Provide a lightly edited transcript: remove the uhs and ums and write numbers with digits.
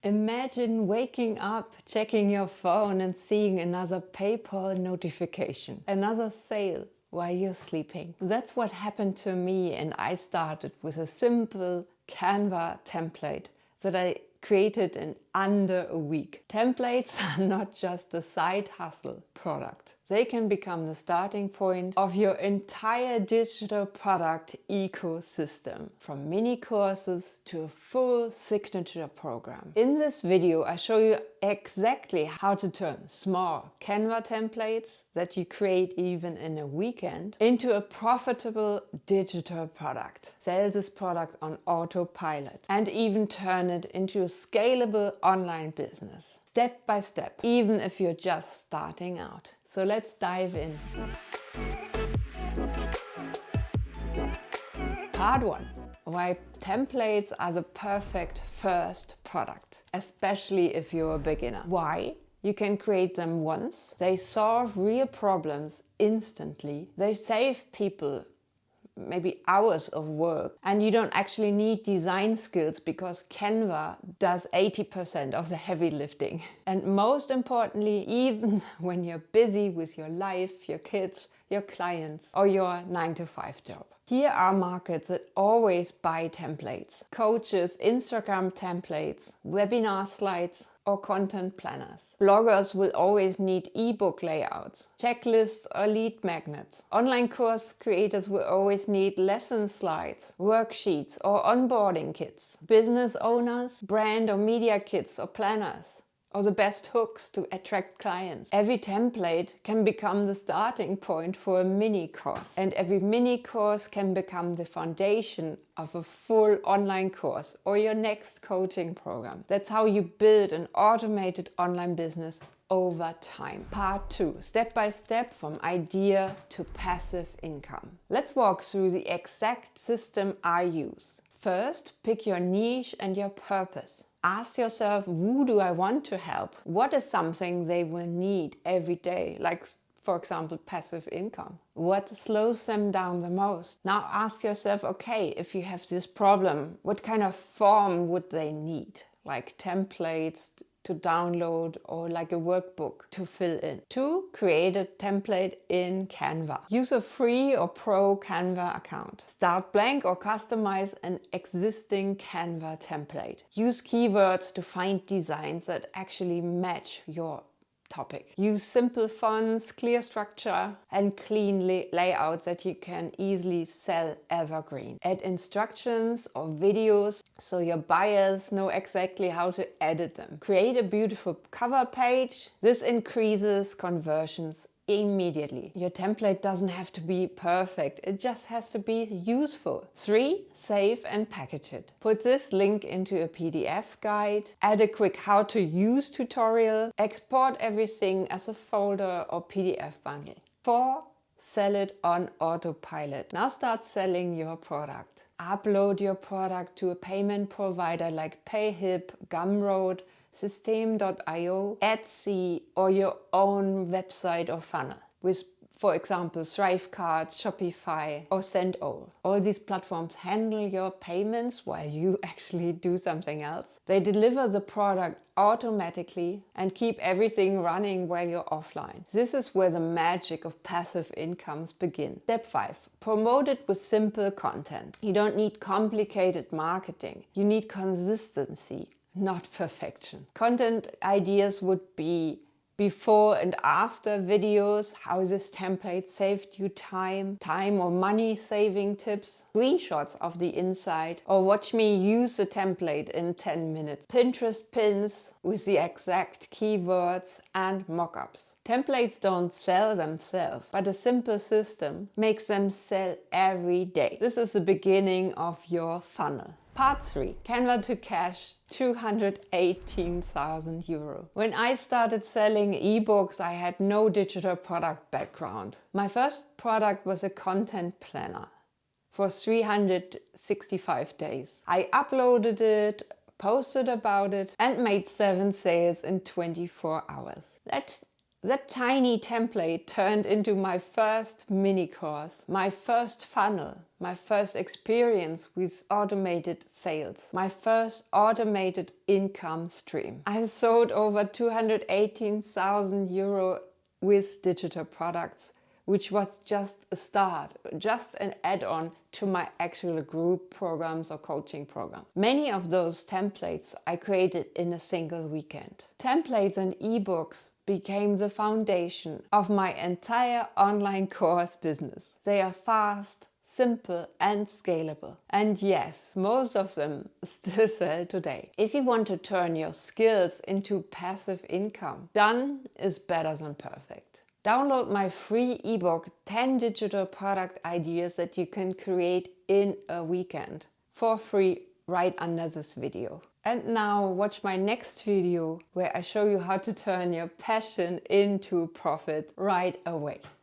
Imagine waking up, checking your phone and seeing another PayPal notification, another sale while you're sleeping. That's what happened to me, and I started with a simple Canva template that I created in under a week. Templates are not just a side hustle product. They can become the starting point of your entire digital product ecosystem, from mini courses to a full signature program. In this video, I show you exactly how to turn small Canva templates that you create even in a weekend into a profitable digital product. Sell this product on autopilot and even turn it into a scalable online business, step by step, even if you're just starting out. So let's dive in. Part 1. Why templates are the perfect first product, especially if you're a beginner. Why? You can create them once. They solve real problems instantly. They save people maybe hours of work, and you don't actually need design skills because Canva does 80% of the heavy lifting. And most importantly, even when you're busy with your life, your kids, your clients, or your 9-to-5 job. Here are markets that always buy templates: coaches, Instagram templates, webinar slides, or content planners. Bloggers will always need ebook layouts, checklists, or lead magnets. Online course creators will always need lesson slides, worksheets, or onboarding kits. Business owners, brand or media kits or planners, or the best hooks to attract clients. Every template can become the starting point for a mini course, and every mini course can become the foundation of a full online course or your next coaching program. That's how you build an automated online business over time. Part 2. Step by step from idea to passive income. Let's walk through the exact system I use. First, pick your niche and your purpose. Ask yourself, who do I want to help? What is something they will need every day? Like, for example, passive income. What slows them down the most? Now ask yourself, okay, if you have this problem, what kind of form would they need? Like templates to download or like a workbook to fill in. 2. Create a template in Canva. Use a free or pro Canva account. Start blank or customize an existing Canva template. Use keywords to find designs that actually match your topic. Use simple fonts, clear structure, and clean layouts that you can easily sell evergreen. Add instructions or videos so your buyers know exactly how to edit them. Create a beautiful cover page. This increases conversions immediately. Your template doesn't have to be perfect, it just has to be useful. 3. Save and package it. Put this link into a PDF guide, add a quick how to use tutorial, export everything as a folder or PDF bundle. 4. Sell it on autopilot. Now start selling your product. Upload your product to a payment provider like Payhip, Gumroad, System.io, Etsy, or your own website or funnel with, for example, Thrivecart, Shopify, or Sendall. All these platforms handle your payments while you actually do something else. They deliver the product automatically and keep everything running while you're offline. This is where the magic of passive incomes begin. Step 5. Promote it with simple content. You don't need complicated marketing. You need consistency, not perfection. Content ideas would be before and after videos, how this template saved you time or money saving tips, screenshots of the inside, or watch me use the template in 10 minutes. Pinterest pins with the exact keywords and mockups. Templates don't sell themselves, but a simple system makes them sell every day. This is the beginning of your funnel. Part 3. Canva to cash 218,000 euro. When I started selling ebooks, I had no digital product background. My first product was a content planner for 365 days. I uploaded it, posted about it, and made 7 sales in 24 hours. That That tiny template turned into my first mini course, my first funnel, my first experience with automated sales, my first automated income stream. I sold over 218,000 euro with digital products, which was just a start, just an add-on to my actual group programs or coaching program. Many of those templates I created in a single weekend. Templates and ebooks became the foundation of my entire online course business. They are fast, simple and scalable. And yes, most of them still sell today. If you want to turn your skills into passive income, done is better than perfect. Download my free ebook 10 digital product ideas that you can create in a weekend for free right under this video. And now watch my next video where I show you how to turn your passion into profit right away.